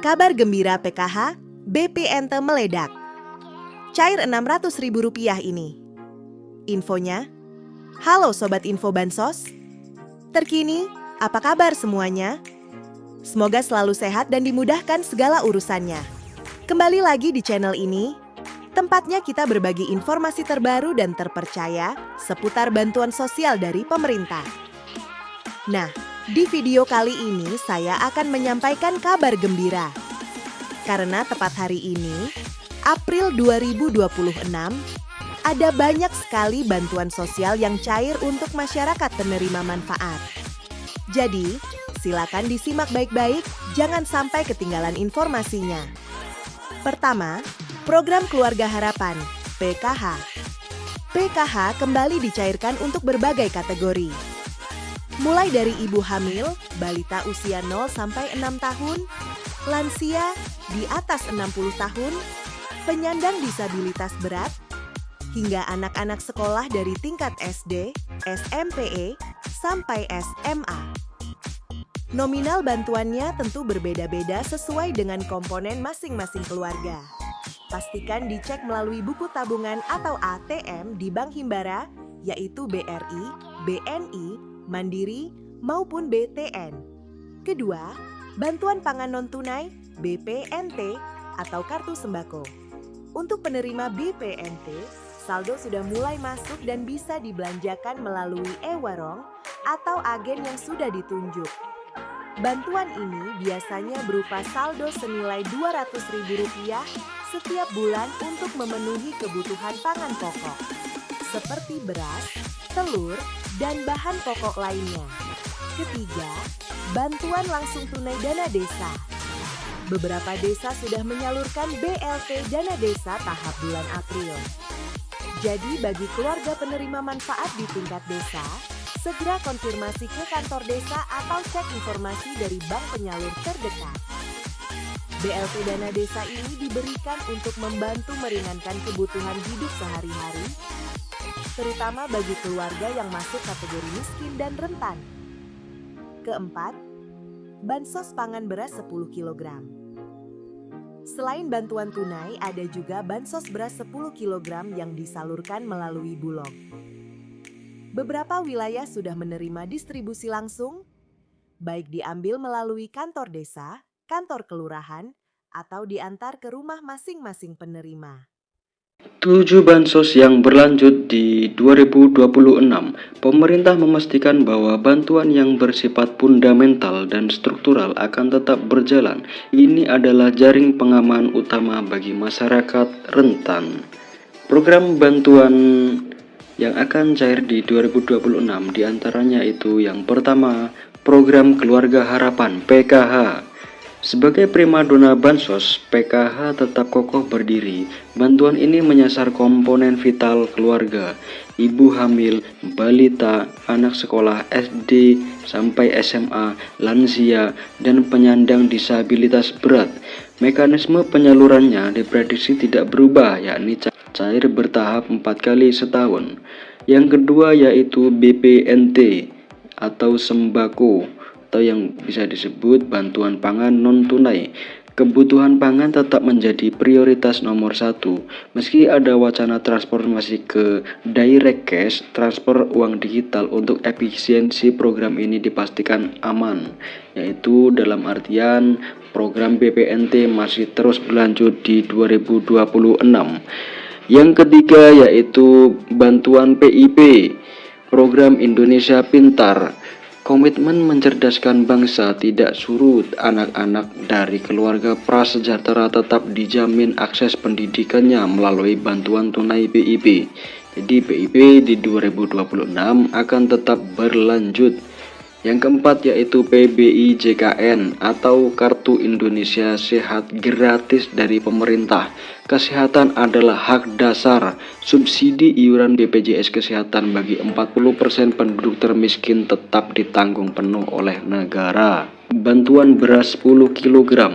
Kabar gembira PKH, BPNT meledak. Cair Rp600.000 ini. Infonya, halo Sobat Info Bansos. Terkini, apa kabar semuanya? Semoga selalu sehat dan dimudahkan segala urusannya. Kembali lagi di channel ini, tempatnya kita berbagi informasi terbaru dan terpercaya seputar bantuan sosial dari pemerintah. Nah, di video kali ini saya akan menyampaikan kabar gembira. Karena tepat hari ini, April 2026, ada banyak sekali bantuan sosial yang cair untuk masyarakat penerima manfaat. Jadi, silakan disimak baik-baik, jangan sampai ketinggalan informasinya. Pertama, Program Keluarga Harapan, PKH. PKH kembali dicairkan untuk berbagai kategori. Mulai dari ibu hamil, balita usia 0 sampai 6 tahun, lansia di atas 60 tahun, penyandang disabilitas berat, hingga anak-anak sekolah dari tingkat SD, SMP, sampai SMA. Nominal bantuannya tentu berbeda-beda sesuai dengan komponen masing-masing keluarga. Pastikan dicek melalui buku tabungan atau ATM di Bank Himbara, yaitu BRI, BNI, Mandiri, maupun BTN. Kedua, bantuan pangan non-tunai, BPNT, atau kartu sembako. Untuk penerima BPNT, saldo sudah mulai masuk dan bisa dibelanjakan melalui e-warung atau agen yang sudah ditunjuk. Bantuan ini biasanya berupa saldo senilai Rp200.000 setiap bulan untuk memenuhi kebutuhan pangan pokok, seperti beras, telur, dan bahan pokok lainnya. Ketiga, bantuan langsung tunai dana desa. Beberapa desa sudah menyalurkan BLT dana desa tahap bulan April. Jadi bagi keluarga penerima manfaat di tingkat desa, segera konfirmasi ke kantor desa atau cek informasi dari bank penyalur terdekat. BLT dana desa ini diberikan untuk membantu meringankan kebutuhan hidup sehari-hari, terutama bagi keluarga yang masuk kategori miskin dan rentan. Keempat, bansos pangan beras 10 kg. Selain bantuan tunai, ada juga bansos beras 10 kg yang disalurkan melalui Bulog. Beberapa wilayah sudah menerima distribusi langsung, baik diambil melalui kantor desa, kantor kelurahan, atau diantar ke rumah masing-masing penerima. 7 bansos yang berlanjut di 2026, pemerintah memastikan bahwa bantuan yang bersifat fundamental dan struktural akan tetap berjalan. Ini adalah jaring pengaman utama bagi masyarakat rentan. Program bantuan yang akan cair di 2026 diantaranya itu yang pertama, Program Keluarga Harapan PKH. Sebagai primadona bansos, PKH tetap kokoh berdiri. Bantuan ini menyasar komponen vital keluarga, ibu hamil, balita, anak sekolah SD sampai SMA, lansia, dan penyandang disabilitas berat. Mekanisme penyalurannya diprediksi tidak berubah, yakni cair bertahap 4 kali setahun. Yang kedua yaitu BPNT atau sembako, atau yang bisa disebut bantuan pangan non-tunai. Kebutuhan pangan tetap menjadi prioritas nomor 1. Meski ada wacana transformasi ke direct cash, transfer uang digital untuk efisiensi program ini dipastikan aman, yaitu dalam artian program BPNT masih terus berlanjut di 2026. Yang ketiga yaitu bantuan PIP, Program Indonesia Pintar. Komitmen mencerdaskan bangsa tidak surut. Anak-anak dari keluarga prasejahtera tetap dijamin akses pendidikannya melalui bantuan tunai PIP. Jadi PIP di 2026 akan tetap berlanjut. Yang keempat yaitu PBIJKN atau Kartu Indonesia Sehat gratis dari pemerintah. Kesehatan adalah hak dasar. Subsidi iuran BPJS Kesehatan bagi 40% penduduk termiskin tetap ditanggung penuh oleh negara. Bantuan beras 10 kg.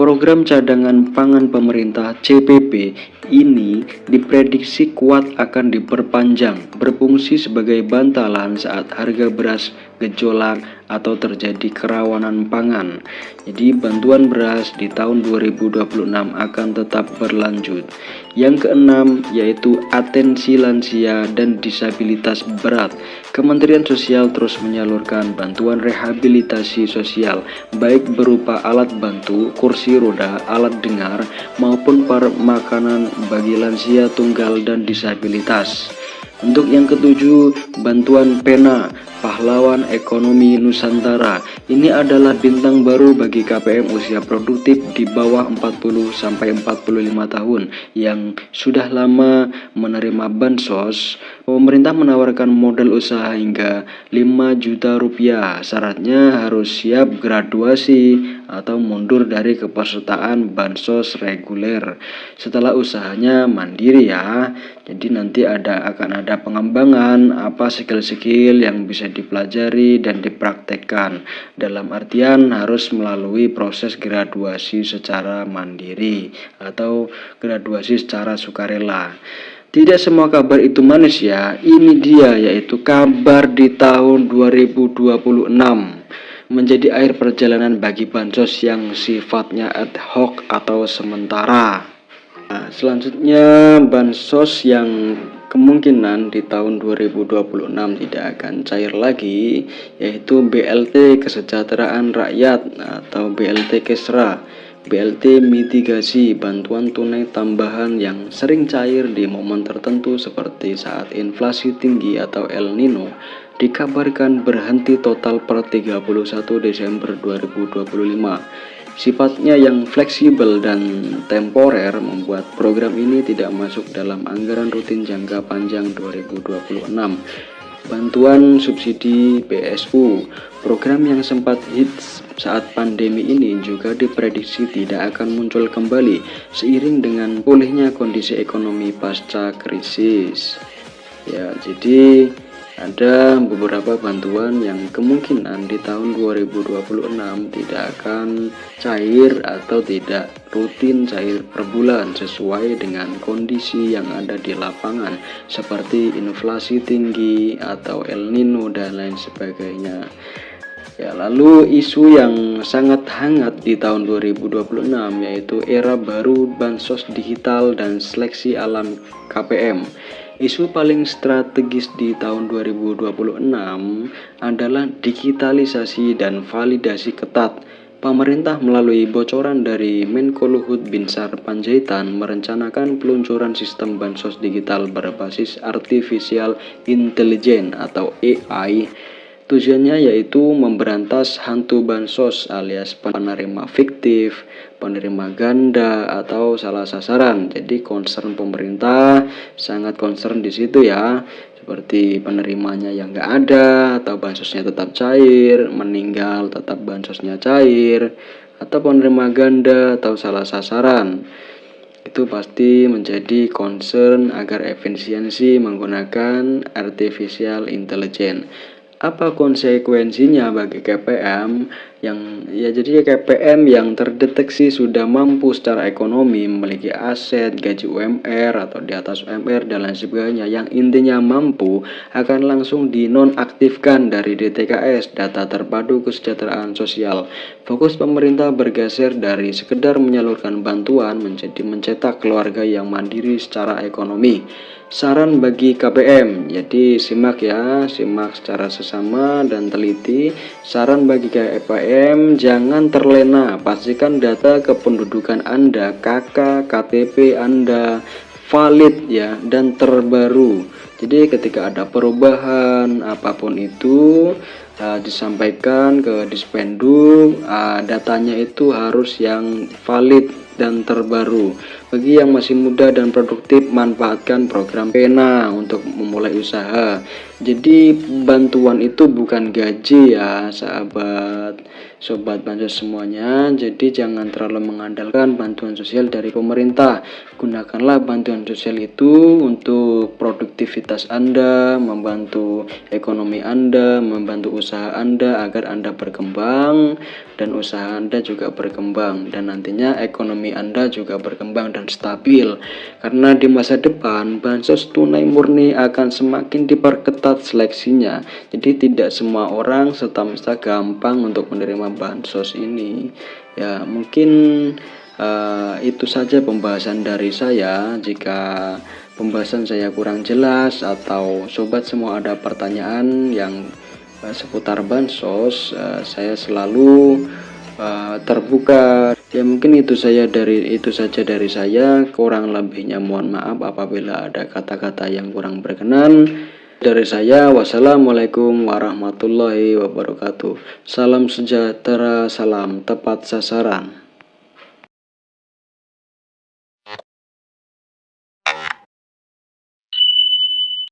Program cadangan pangan pemerintah CPP ini diprediksi kuat akan diperpanjang, berfungsi sebagai bantalan saat harga beras gejolak atau terjadi kerawanan pangan. Jadi bantuan beras di tahun 2026 akan tetap berlanjut. Yang keenam yaitu atensi lansia dan disabilitas berat. Kementerian Sosial terus menyalurkan bantuan rehabilitasi sosial baik berupa alat bantu, kursi roda, alat dengar maupun makanan bagi lansia tunggal dan disabilitas. Untuk yang ketujuh, bantuan pena pahlawan ekonomi Nusantara. Ini adalah bintang baru bagi KPM usia produktif di bawah 40 sampai 45 tahun yang sudah lama menerima bansos. Pemerintah menawarkan modal usaha hingga 5 juta rupiah. Syaratnya harus siap graduasi atau mundur dari kepesertaan bansos reguler. Setelah usahanya mandiri ya. Jadi nanti akan ada pengembangan apa skill-skill yang bisa dipelajari dan dipraktekkan. Dalam artian harus melalui proses graduasi secara mandiri atau graduasi secara sukarela. Tidak semua kabar itu manis ya. Ini dia yaitu kabar di tahun 2026 menjadi akhir perjalanan bagi bansos yang sifatnya ad hoc atau sementara. Nah, selanjutnya bansos yang kemungkinan di tahun 2026 tidak akan cair lagi yaitu BLT Kesejahteraan Rakyat atau BLT Kesra, BLT mitigasi bantuan tunai tambahan yang sering cair di momen tertentu seperti saat inflasi tinggi atau El Nino dikabarkan berhenti total per 31 Desember 2025. Sifatnya yang fleksibel dan temporer membuat program ini tidak masuk dalam anggaran rutin jangka panjang 2026. Bantuan subsidi BSU, program yang sempat hits saat pandemi ini juga diprediksi tidak akan muncul kembali seiring dengan pulihnya kondisi ekonomi pasca krisis. Ya, jadi ada beberapa bantuan yang kemungkinan di tahun 2026 tidak akan cair atau tidak rutin cair per bulan sesuai dengan kondisi yang ada di lapangan seperti inflasi tinggi atau El Nino dan lain sebagainya. Ya, lalu isu yang sangat hangat di tahun 2026 yaitu era baru bansos digital dan seleksi alam KPM. Isu paling strategis di tahun 2026 adalah digitalisasi dan validasi ketat. Pemerintah melalui bocoran dari Menko Luhut Binsar Panjaitan merencanakan peluncuran sistem bansos digital berbasis Artificial Intelligence atau AI. Tujuannya yaitu memberantas hantu bansos alias penerima fiktif, penerima ganda atau salah sasaran. Jadi concern pemerintah sangat concern di situ ya, seperti penerimanya yang nggak ada atau bansosnya tetap cair, meninggal tetap bansosnya cair, atau penerima ganda atau salah sasaran. Itu pasti menjadi concern agar efisiensi menggunakan artificial intelligence. Apa konsekuensinya bagi KPM jadi KPM yang terdeteksi sudah mampu secara ekonomi, memiliki aset, gaji UMR atau di atas UMR dan lain sebagainya, yang intinya mampu akan langsung dinonaktifkan dari DTKS, data terpadu kesejahteraan sosial. Fokus pemerintah bergeser dari sekedar menyalurkan bantuan menjadi mencetak keluarga yang mandiri secara ekonomi. Saran bagi KPM, jadi simak ya, simak secara sesama dan teliti. Saran bagi KPM, jangan terlena, pastikan data kependudukan Anda, KK, KTP Anda valid ya dan terbaru. Jadi ketika ada perubahan apapun itu disampaikan ke Dispendu, datanya itu harus yang valid dan terbaru. Bagi yang masih muda dan produktif, manfaatkan program Pena untuk memulai usaha. Jadi bantuan itu bukan gaji ya sobat bansos semuanya. Jadi jangan terlalu mengandalkan bantuan sosial dari pemerintah. Gunakanlah bantuan sosial itu untuk produktivitas Anda, membantu ekonomi Anda, membantu usaha Anda agar Anda berkembang dan usaha Anda juga berkembang, dan nantinya ekonomi Anda juga berkembang dan stabil. Karena di masa depan bansos tunai murni akan semakin diperketat seleksinya. Jadi tidak semua orang serta-merta gampang untuk menerima bansos ini. Ya, mungkin itu saja pembahasan dari saya. Jika pembahasan saya kurang jelas atau sobat semua ada pertanyaan yang seputar bansos, saya selalu terbuka. Ya, mungkin itu saja dari saya. Kurang lebihnya mohon maaf apabila ada kata-kata yang kurang berkenan. Dari saya, wassalamualaikum warahmatullahi wabarakatuh. Salam sejahtera, salam tepat sasaran.